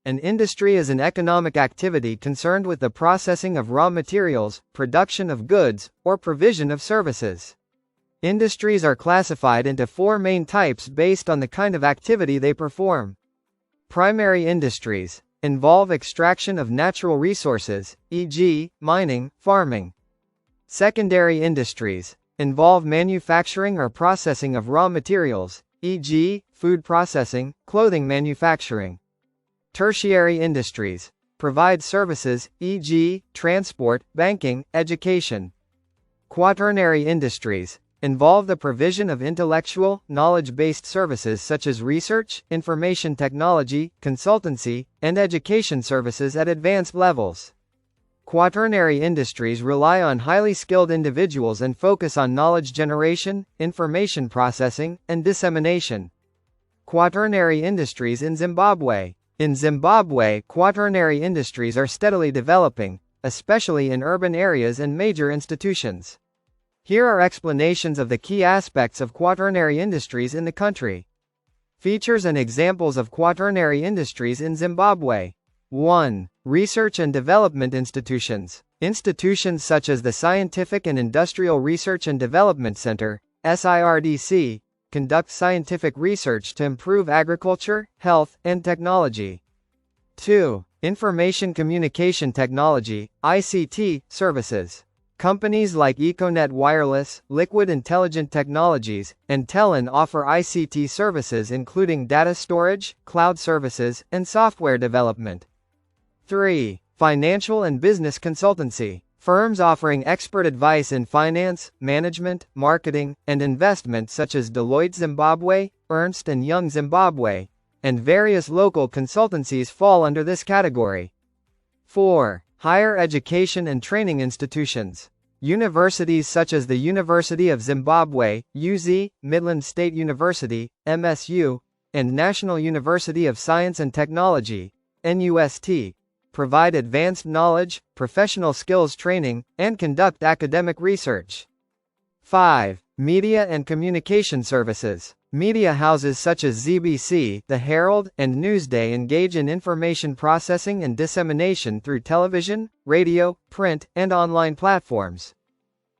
An industry is an economic activity concerned with the processing of raw materials, production of goods, or provision of services. Industries are classified into four main types based on the kind of activity they perform. Primary industries involve extraction of natural resources, e.g., mining, farming. Secondary industries involve manufacturing or processing of raw materials, e.g., food processing, clothing manufacturing. Tertiary industries provide services, e.g., transport, banking, education. Quaternary industries involve the provision of intellectual, knowledge-based services such as research, information technology, consultancy, and education services at advanced levels. Quaternary industries rely on highly skilled individuals and focus on knowledge generation, information processing, and dissemination. Quaternary industries in Zimbabwe. In Zimbabwe, quaternary industries are steadily developing, especially in urban areas and major institutions. Here are explanations of the key aspects of quaternary industries in the country. Features and examples of quaternary industries in Zimbabwe. 1. Research and development institutions. Institutions such as the Scientific and Industrial Research and Development Center, SIRDC, conduct scientific research to improve agriculture, health, and technology. 2. Information Communication Technology, ICT, services. Companies like Econet Wireless, Liquid Intelligent Technologies, and Telin offer ICT services including data storage, cloud services, and software development. 3. Financial and business consultancy. Firms offering expert advice in finance, management, marketing, and investment such as Deloitte Zimbabwe, Ernst & Young Zimbabwe, and various local consultancies fall under this category. 4. Higher education and training institutions. Universities such as the University of Zimbabwe, UZ, Midland State University, MSU, and National University of Science and Technology, NUST, provide advanced knowledge, professional skills training, and conduct academic research. 5. Media and communication services. Media houses such as ZBC, The Herald, and Newsday engage in information processing and dissemination through television, radio, print, and online platforms.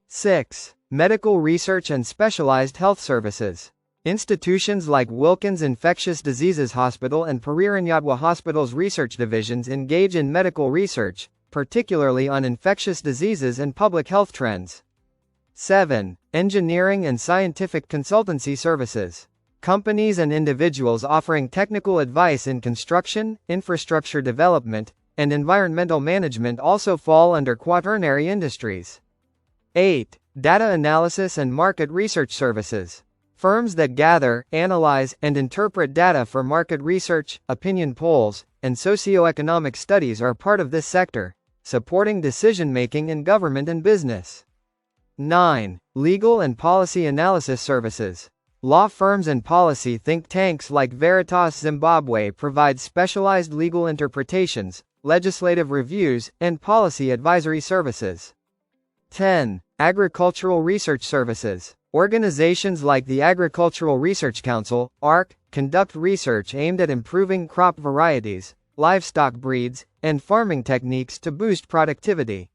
6. Medical research and specialized health services. Institutions like Wilkins Infectious Diseases Hospital and Pariranyadwa Hospital's research divisions engage in medical research, particularly on infectious diseases and public health trends. 7. Engineering and scientific consultancy services. Companies and individuals offering technical advice in construction, infrastructure development, and environmental management also fall under quaternary industries. 8. Data analysis and market research services. Firms that gather, analyze, and interpret data for market research, opinion polls, and socioeconomic studies are part of this sector, supporting decision-making in government and business. 9. Legal and policy analysis services. Law firms and policy think tanks like Veritas Zimbabwe provide specialized legal interpretations, legislative reviews, and policy advisory services. 10. Agricultural research services. Organizations like the Agricultural Research Council, ARC, conduct research aimed at improving crop varieties, livestock breeds, and farming techniques to boost productivity.